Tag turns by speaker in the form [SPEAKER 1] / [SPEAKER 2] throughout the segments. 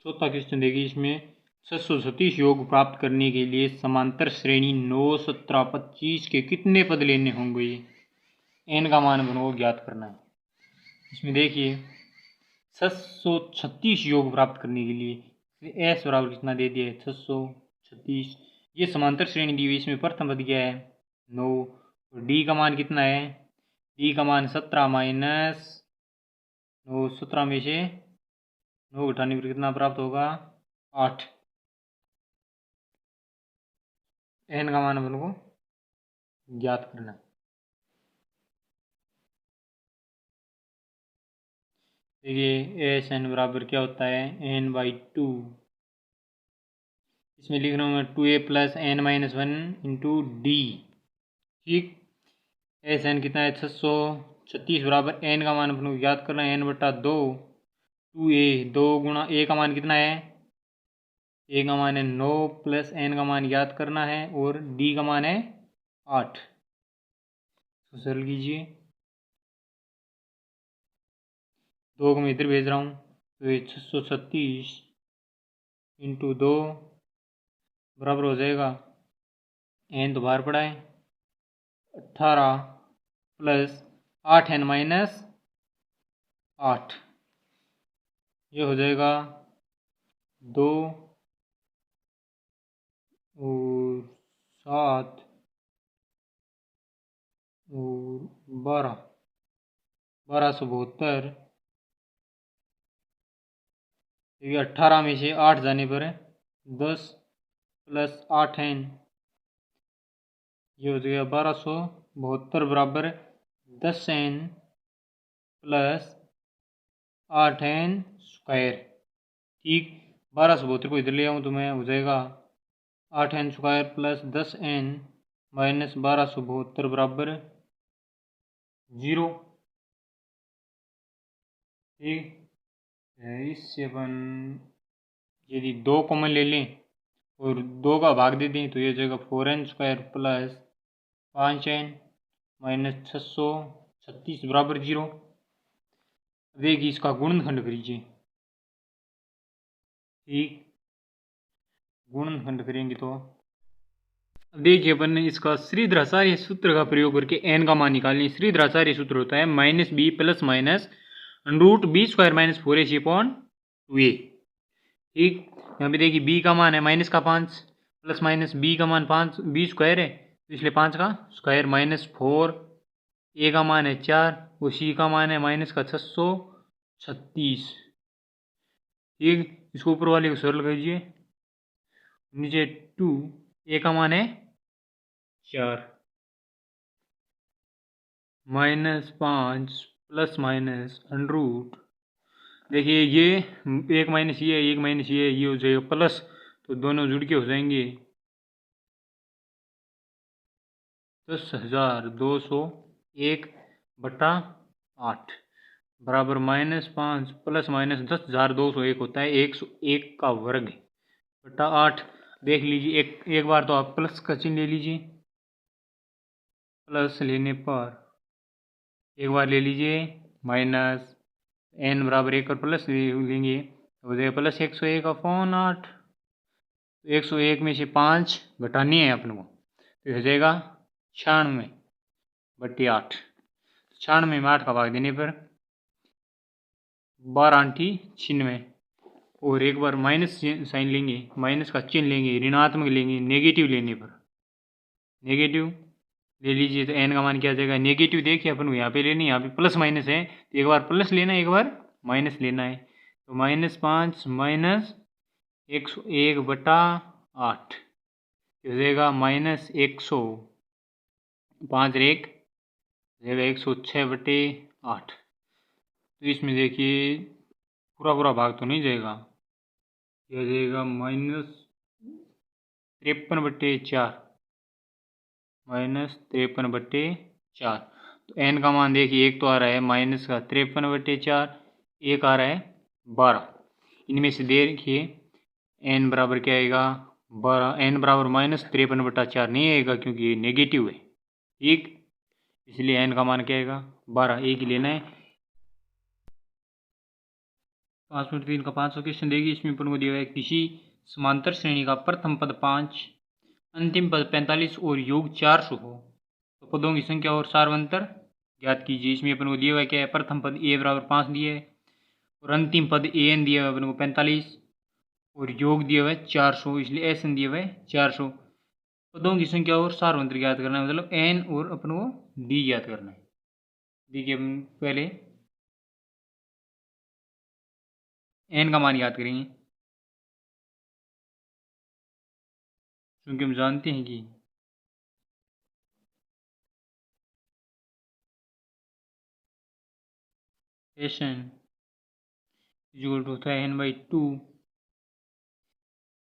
[SPEAKER 1] चौथा क्वेश्चन देखिए, इसमें 736 योग प्राप्त करने के लिए समांतर श्रेणी 9, 17, 25 के कितने पद लेने होंगे। एन का मान को ज्ञात करना है। इसमें देखिए 736 योग प्राप्त करने के लिए एस बराबर कितना दे दिया है 736। ये समांतर श्रेणी दी हुई, इसमें प्रथम पद क्या है 9, और डी का मान कितना है, डी का मान 17 माइनस 9, 17 में से 9 घटाने पर कितना प्राप्त होगा 8। एन का मान अपन को ज्ञात करना है। देखिए एस एन बराबर क्या होता है n/2। इसमें लिख रहा हूँ मैं 2a + n-1 इंटू डी। ठीक, एस एन कितना है 736 बराबर एन का मान अपन को ज्ञात करना है n/2। 2a 2 गुणा ए का मान कितना है, ए का मान है 9 प्लस एन का मान ज्ञात करना है और डी का मान है 8। तो सरल कीजिए, 2 को मैं इधर भेज रहा हूँ, तो ये 636 इंटू 2 बराबर हो जाएगा, एन तो बाहर पड़ा है 18 प्लस 8n-8, ये हो जाएगा 2 और 7 और 12, 1272। ये 18 में से 8 जाने पर 10 प्लस 8n, ये हो जाएगा 1272 बराबर 10n प्लस 8n स्क्वायर। ठीक, 1272 को इधर ले आऊँ तो मैं हो जाएगा 8n square plus 10n minus 1272 बराबर 0। ठीक, इससे अपन यदि 2 कॉमन ले लें और 2 का भाग दे दें तो ये हो जाएगा 4n square plus 5n minus 636 बराबर 0। देखिए इसका गुणनखंड करीजिए। ठीक, गुणनखंड करेंगे तो देखिए अपन ने इसका श्रीधराचार्य सूत्र का प्रयोग करके n का मान निकालें। श्रीधराचार्य सूत्र होता है -b plus minus √b² - 4ac/2a। ठीक, यहाँ पे देखिए b का मान है माइनस का 5 प्लस माइनस b का मान 5, b² है तो इसलिए 5 का स्क्वायर माइनस 4, a का मान है 4 और c का मान है माइनस का 636। ठीक, इसको ऊपर वाले को सरल कीजिए, नीचे 2, a का मान है 4 माइनस 5 प्लस माइनस √ देखिए ये एक माइनस ये हो जाएगा प्लस, तो दोनों जुड़ के हो जाएंगे 10,201/8 बराबर -5 प्लस माइनस 10,201 होता है 101 का वर्ग बटा 8। देख लीजिए, एक बार तो आप प्लस का चिन्ह ले लीजिए, प्लस लेने पर एक बार ले लीजिए माइनस n बराबर 1 और प्लस लेंगे हो जाएगा प्लस 101/8। 101 में से 5 घटानी है अपन को तो हो जाएगा 96/8। 96 में 8 का भाग देने पर 12×96 और एक बार माइनस साइन लेंगे, माइनस का चिन्ह लेंगे, ऋणात्मक लेंगे नेगेटिव लेने पर, नेगेटिव ले लीजिए तो n का मान क्या आ जाएगा नेगेटिव। देखिए अपन को यहाँ पे लेनी है, यहाँ पे प्लस माइनस है तो एक बार प्लस लेना है एक बार माइनस लेना है, तो -5 माइनस 101/8 हो जाएगा -100, 5 और 1 जाएगा 106/8। तो इसमें देखिए पूरा भाग तो नहीं जाएगा, यह जाएगा -53/4 -53/4। तो n का मान देखिए एक तो आ रहा है माइनस का 53/4, एक आ रहा है 12। इनमें से देखिए n बराबर क्या आएगा 12, n बराबर -53/4 नहीं आएगा क्योंकि ये नेगेटिव है। ठीक, इसलिए n का मान क्या आएगा 12, एक ही लेना है। 5.3 का 500 क्वेश्चन देगी। इसमें अपन को दिया है किसी समांतर श्रेणी का प्रथम पद 5, अंतिम पद 45 और योग 400 हो तो पदों की संख्या और सार्वंतर ज्ञात कीजिए। इसमें अपन को दिया हुआ क्या है, प्रथम पद a बराबर 5 दिया है और अंतिम पद an दिया हुआ है अपन को 45 और योग दिया हुआ है 400, इसलिए SN दिया हुआ है 400। पदों की संख्या और सार्वंतर ज्ञात करना है, मतलब n और अपन को d ज्ञात करना है। देखिए अपन पहले n का मान याद करेंगे, क्योंकि हम जानते हैं कि Sn इक्वल टू होता है n/2।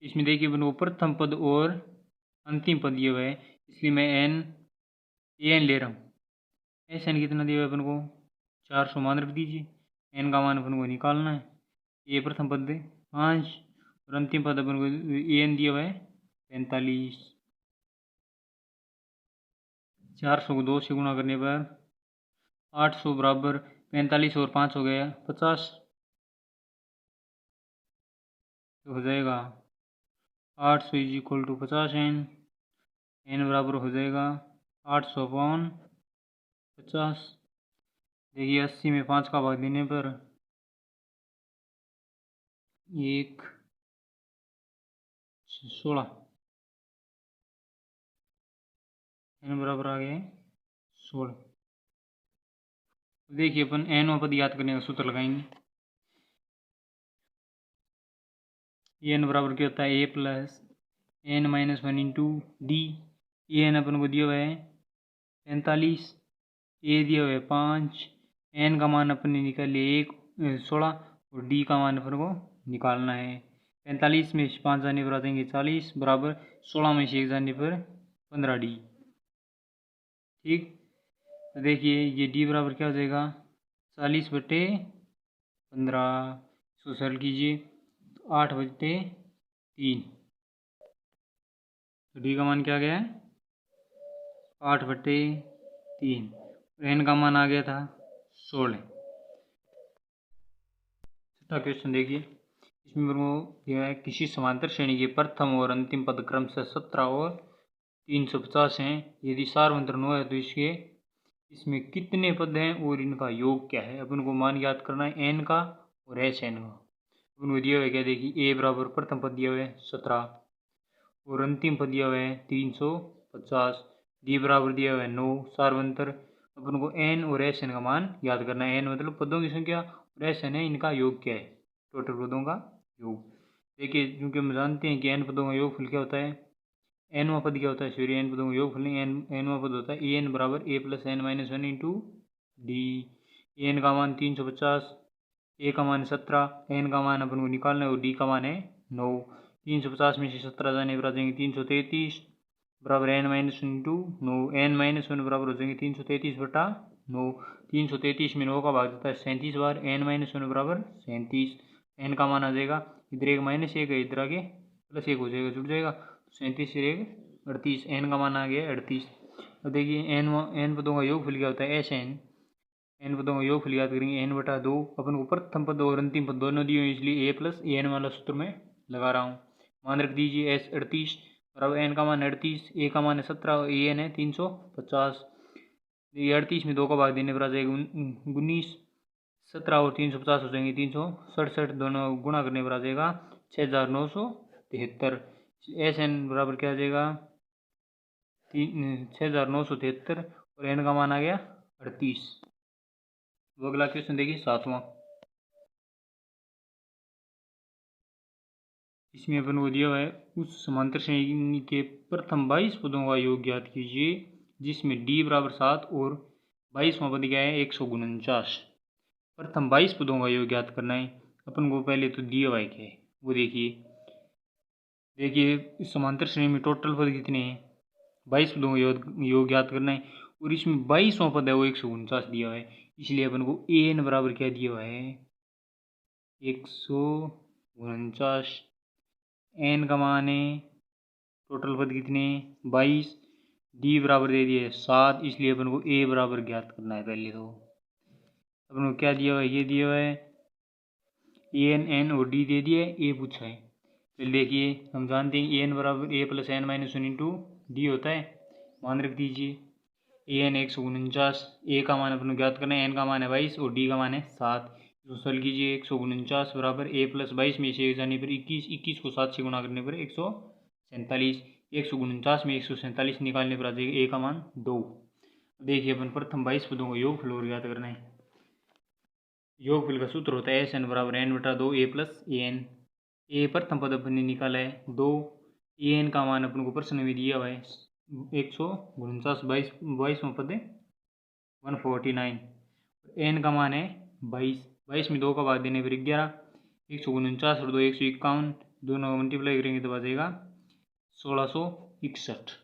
[SPEAKER 1] इसमें देखिए अपन को प्रथम पद और अंतिम पद दिया हुआ है, इसलिए मैं an ले रहा हूँ। Sn कितना दिया हुआ है अपन को 400 मान रख दीजिए। n का मान अपन को निकालना है। ये प्रथम पद 5 और अंतिम पद अपन को an दिया हुआ है 45। 400 को 2 से गुणा करने पर 800 बराबर 45 और 5 हो गया 50, तो हो जाएगा 800 इज इक्वल टू 50 n बराबर हो जाएगा 800/50। देखिए 80 में 5 का भाग देने पर 1/16 n बराबर आ गया 16। देखिए अपन n पद याद करने का सूत्र लगाएंगे। n बराबर क्या होता है a plus n-1 into D. n अपन को दिया हुआ है 45, a दिया हुआ है 5, n का मान अपन ने निकाले 16 और d का मान अपन को निकालना है। 45 में से 5 जाने पर आ जाएंगे 40 बराबर 16 में से 1 जाने पर 15d। ठीक, तो देखिए ये d बराबर क्या हो जाएगा 40/15। इसको सरल कीजिए तो 8/3, तो d का मान क्या आ गया है 8/3 और n का मान आ गया था 16। छठा क्वेश्चन देखिए। इसमें मेरे को दिया है किसी समांतर श्रेणी के प्रथम और अंतिम पद क्रमशः 17 और 350 हैं। यदि सार्वंतर 9 है तो इसमें कितने पद हैं और इनका योग क्या है। अपन को मान याद करना है n का और Sn का। अपन को दिया हुआ है क्या, देखिए a बराबर प्रथम पद दिया हुआ है 17 और अंतिम पद दिया हुआ है 350, d बराबर दिया हुआ है 9, सार्वंतर। अपन को n और Sn का मान याद करना है। n मतलब पदों की संख्या और Sn है इनका योग क्या है, टोटल पदों का योग। देखिए क्योंकि हम जानते हैं कि n पदों का योगफल क्या होता है, nवां पद क्या होता है, सॉरी n पदों का योगफल नहीं, nवां पद होता है an बराबर a plus n-1 into D. an का मान 350, a का मान 17, n का मान अपन को निकालना है और d का मान है 9। 350 में से 17 जाने पर आ जाएंगे 333 बराबर n-1 इंटू 9। n-1 बराबर हो जाएंगे 333/9। 333 में 9 का भाग देता है 37 बार, n-1 बराबर 37। n का मान आ जाएगा, इधर एक -1 है इधर आगे +1 हो जाएगा, जुड़ जाएगा, 37 से 1 38, n का मान आ गया 38। अब देखिए n पदों का योगफल क्या होता है Sn। n पदों का योगफल याद करेंगे n/2। अपन को प्रथम पद और अंतिम पद दोनों दिए हुए इसलिए a प्लस an वाला सूत्र में लगा रहा हूँ। मान रख दीजिए S 38 बराबर n का मान 38, a का मान है 17 और an है 350। ये 38 में 2 का भाग देने पर आ जाएगा 19, 17 और 350 हो जाएंगे 367, दोनों गुणा करने पर आ जाएगा 6973। Sn बराबर क्या आ जाएगा 6973 और n का मान आ गया 38। वो अगला क्वेश्चन देखिए 7वां। इसमें अपन को दिया हुआ है उस समांतर श्रेणी के प्रथम 22 पदों का योग ज्ञात कीजिए जिसमें d बराबर 7 और 22वां पद क्या है 149। प्रथम 22 पदों का योग ज्ञात करना है। अपन को पहले तो दिया हुआ है क्या है वो देखिए इस समांतर श्रेणी में टोटल पद कितने हैं 22 पदों का योग ज्ञात करना है और इसमें 22वां पद है वो 149 दिया हुआ है, इसलिए अपन को an बराबर क्या दिया हुआ है 149। n का मान है टोटल पद कितने 22, d बराबर दे दिए 7, इसलिए अपन को a बराबर ज्ञात करना है। पहले तो अपन को क्या दिया हुआ है, ये दिया हुआ है एन और डी दे दिए, ए पूछा है। फिर देखिए हम जानते हैं एन बराबर a plus n minus one into d होता है, मान रख दीजिए। एन 149, ए का मान अपन ज्ञात करना है, एन का मान है 22 और डी का मान है 7। तो सरल कीजिए 149 बराबर ए प्लस 22 में से एक जाने पर 21, 21 को 7 से गुणा करने पर 147, 149 में 147 निकालने पर आ जाएगा ए का मान 2। देखिए अपन प्रथम 22 पदों का योगफल और ज्ञात करना है। योगफल का सूत्र होता है एस एन बराबर एन बटा 2 ए प्लस ए एन। ए प्रथम पद अपन ने निकाला है 2, ए एन का मान अपन को प्रश्न में दिया हुआ है 149, 22वां पद है 149, एन का मान है 22, 22 में 2 का भाग देने पर 11, 149 और 2 151, दोनों का मल्टीप्लाई करेंगे तो आ जाएगा 1661।